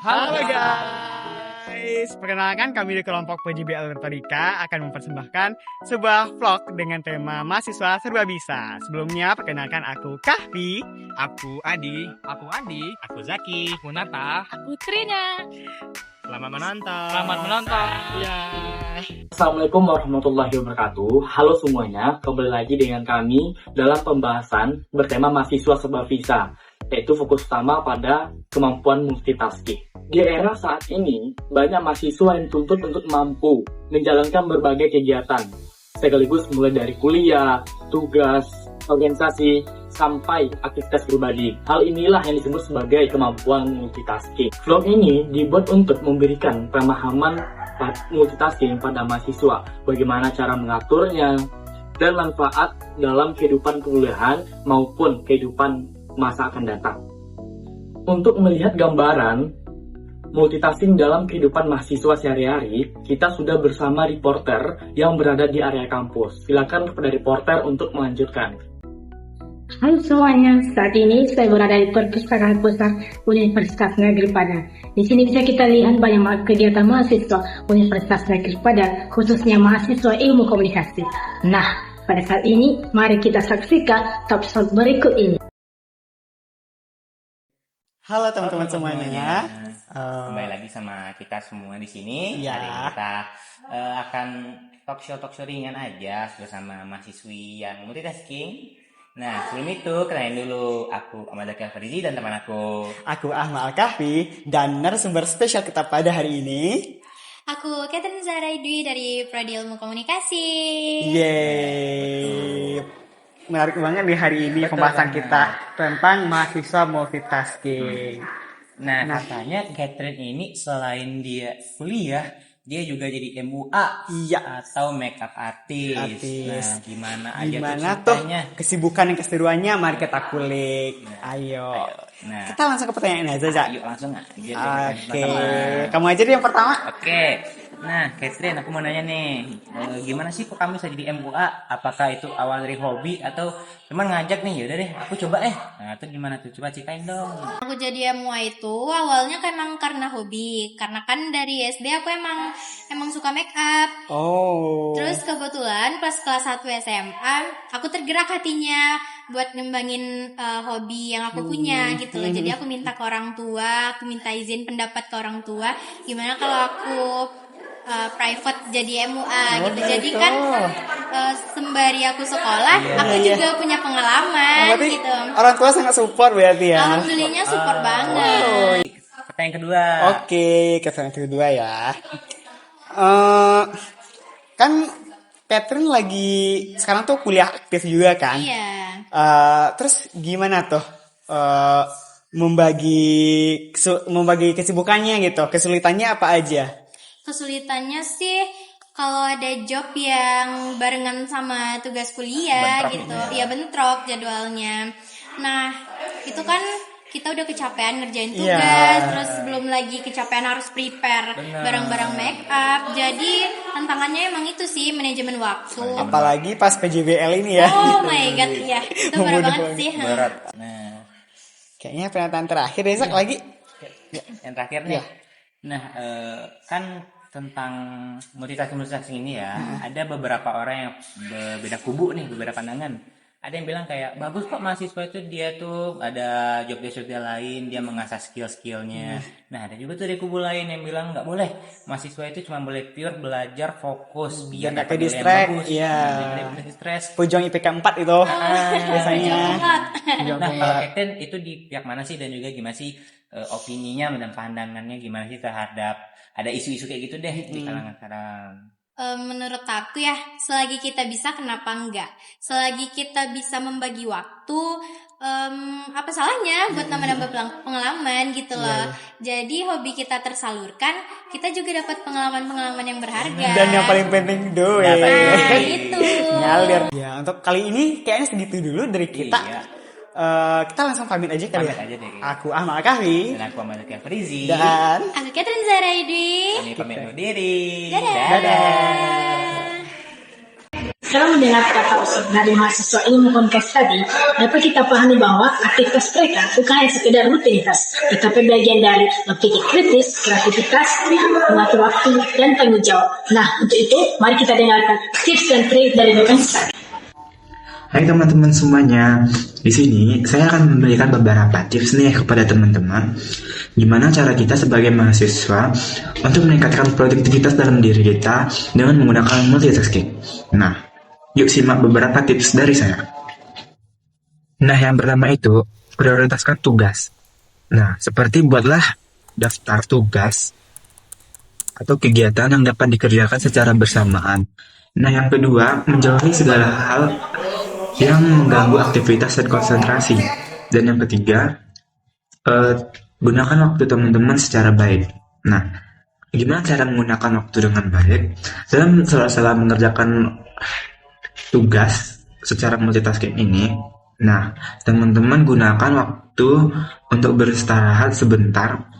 Halo guys, perkenalkan kami di kelompok PJBL Retorika akan mempersembahkan sebuah vlog dengan tema mahasiswa serba bisa. Sebelumnya perkenalkan aku Kahfi, Aku Adi, aku Zaki, aku Nata. Aku Trina. Selamat menonton. Selamat menonton. ya. Assalamualaikum warahmatullahi wabarakatuh. Halo semuanya, kembali lagi dengan kami dalam pembahasan bertema mahasiswa serba bisa, yaitu fokus utama pada kemampuan multitasking. Di era saat ini, banyak mahasiswa yang dituntut untuk mampu menjalankan berbagai kegiatan, sekaligus mulai dari kuliah, tugas, organisasi, sampai aktivitas pribadi. Hal inilah yang disebut sebagai kemampuan multitasking. Vlog ini dibuat untuk memberikan pemahaman multitasking pada mahasiswa, bagaimana cara mengaturnya, dan manfaat dalam kehidupan perkuliahan maupun kehidupan masa akan datang. Untuk melihat gambaran multitasking dalam kehidupan mahasiswa sehari-hari, kita sudah bersama reporter yang berada di area kampus. Silakan kepada reporter untuk melanjutkan. Halo semuanya, saat ini saya berada di Perpustakaan Pusat Universitas Negeri Padang. Di sini bisa kita lihat banyak kegiatan mahasiswa Universitas Negeri Padang, khususnya mahasiswa ilmu komunikasi. Nah, pada saat ini, mari kita saksikan top shot berikut ini. Halo teman-teman semuanya. Kembali lagi sama kita semua di sini. Ya. Hari ini kita akan talk show ringan aja bersama mahasiswi yang multitasking. Nah, sebelum itu kenalin dulu, aku Ahmad Al-Farizi dan teman aku. Aku Ahmad Al-Kahfi dan narasumber spesial kita pada hari ini. Aku Catherine Zaraidwi dari Prodi Ilmu Komunikasi. Yeay. Menarik banget nih hari ini Betul pembahasan banget. kita tentang mahasiswa multitasking. Nah, Nah. katanya Catherine ini selain dia kuliah, dia juga jadi MUA Iya. atau makeup artist. Artis. Nah, gimana aja Gimana tuh tuh ceritanya? kesibukan yang keseruannya, mari kita kulik. Ayo. Nah, Kita langsung ke pertanyaan aja, Zak. yuk langsung aja deh, Oke, teman-teman. kamu aja deh yang pertama. Oke. Nah, Catherine, aku mau nanya nih, gimana sih kok kamu bisa jadi MUA? Apakah itu awal dari hobi atau cuman ngajak nih? Yaudah deh, aku coba. Nah, itu gimana tuh? Coba ceritain dong. Aku jadi MUA itu awalnya memang karena hobi. Karena kan dari SD aku emang suka make up. Oh. Terus kebetulan pas kelas 1 SMA, aku tergerak hatinya buat ngembangin hobi yang aku punya gitu loh. Jadi aku minta ke orang tua, aku minta izin pendapat ke orang tua, gimana kalau aku private jadi MUA gitu. Jadi kan sembari aku sekolah, aku juga punya pengalaman Berarti gitu. orang tua sangat support berarti ya. Alhamdulillah support banget. Pertanyaan kedua. Oke, pertanyaan kedua ya. Kan Catherine lagi sekarang tuh kuliah aktif juga kan? Iya. Terus gimana tuh membagi kesibukannya gitu? Kesulitannya apa aja? Kesulitannya sih kalau ada job yang barengan sama tugas kuliah Bentrok gitu. Iya bentrok jadwalnya. Nah, itu kan kita udah kecapean ngerjain tugas, Iya. terus belum lagi kecapean harus prepare barang-barang make up. Jadi tantangannya emang itu sih manajemen waktu. Apalagi pas PJBL ini ya. Oh my god, iya. Itu berat Membunuh banget banget. sih. Berat. Nah, Kayaknya pernyataan terakhir deh, Zak, lagi. yang terakhir nih. Nah, kan tentang multitasking ini ya, ada beberapa orang yang berbeda kubu nih, beberapa pandangan. Ada yang bilang kayak bagus kok mahasiswa itu dia tuh ada job desk dia lain, dia mengasah skill-skillnya. Nah, ada juga tuh dari kubu lain yang bilang nggak boleh, mahasiswa itu cuma boleh pure belajar fokus biar nggak dapat nilai yang ke-distract, bagus. iya. Biar nggak ke-distract. Pejuang IPK 4 itu biasanya. Nah, kalau Catherine itu di pihak mana sih dan juga gimana sih opininya dan pandangannya gimana sih terhadap ada isu-isu kayak gitu deh di kalangan sekarang? Menurut aku ya, selagi kita bisa kenapa enggak? Selagi kita bisa membagi waktu, apa salahnya buat nambah-nambah pengalaman gitu loh. Jadi hobi kita tersalurkan, kita juga dapat pengalaman-pengalaman yang berharga. Dan yang paling penting duit. Nah, itu. Ngalir. Ya, untuk kali ini kayaknya segitu dulu dari kita. Iya. Kita langsung pamit aja kali Pamit ya. aja deh. Aku Ahmad Al-Kahfi Dan aku Ahmad Al-Farizi. dan Aku Catherine Zaraidwi. Kami pamit undur diri. Dadah. dadah. Setelah mendengar kata usul dari mahasiswa ilmu komunikasi tadi, dapat kita pahami bahwa aktivitas mereka bukan hanya sekedar rutinitas, tetapi bagian dari berpikir kritis, kreativitas, mengatur waktu, dan tanggung jawab. Nah, untuk itu, mari kita dengarkan tips dan trik dari dosen. Hai teman-teman semuanya, di sini saya akan memberikan beberapa tips nih kepada teman-teman gimana cara kita sebagai mahasiswa untuk meningkatkan produktivitas dalam diri kita dengan menggunakan multitasking. Nah, yuk simak beberapa tips dari saya. Nah, yang pertama itu prioritaskan tugas. Nah, seperti buatlah daftar tugas atau kegiatan yang dapat dikerjakan secara bersamaan. Nah, yang kedua, menjauhi segala hal yang mengganggu aktivitas dan konsentrasi. Dan yang ketiga, gunakan waktu teman-teman secara baik. Nah, gimana cara menggunakan waktu dengan baik? Dalam sela-sela mengerjakan tugas secara multitasking ini, nah, teman-teman gunakan waktu untuk beristirahat sebentar.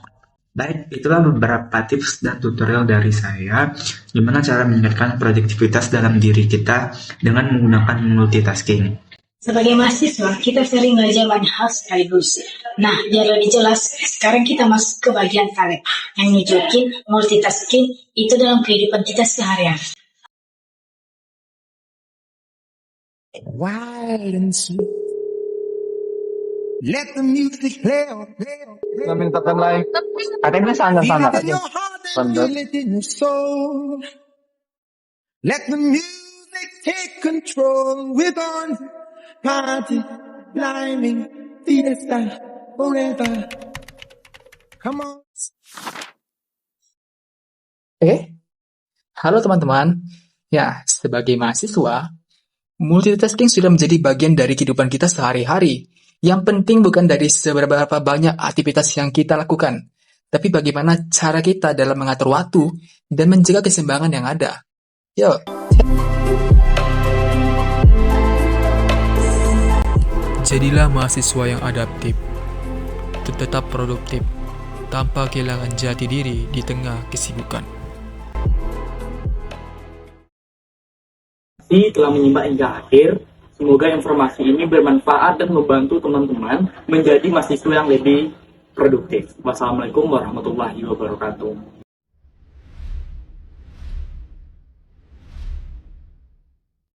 Baik, itulah beberapa tips dan tutorial dari saya gimana cara meningkatkan produktivitas dalam diri kita dengan menggunakan multitasking. Sebagai mahasiswa, kita sering belajar banyak hal sekaligus. Nah, biar lebih jelas, sekarang kita masuk ke bagian talent yang nunjukin multitasking itu dalam kehidupan kita seharian. Wild and sweet. Let the music play on, play on, play on. Minta lain. Katanya sana-sana Feel it in aja. your heart and feel it in your soul. Let the music take control. We're gonna party, climbing, fiesta, forever. Come on. Halo teman-teman. Ya, sebagai mahasiswa, multitasking sudah menjadi bagian dari kehidupan kita sehari-hari. Yang penting bukan dari seberapa banyak aktivitas yang kita lakukan, tapi bagaimana cara kita dalam mengatur waktu dan menjaga keseimbangan yang ada. Yuk. Jadilah mahasiswa yang adaptif, tetap produktif, tanpa kehilangan jati diri di tengah kesibukan. Telah menyimak hingga akhir. Semoga informasi ini bermanfaat dan membantu teman-teman menjadi mahasiswa yang lebih produktif. Wassalamualaikum warahmatullahi wabarakatuh.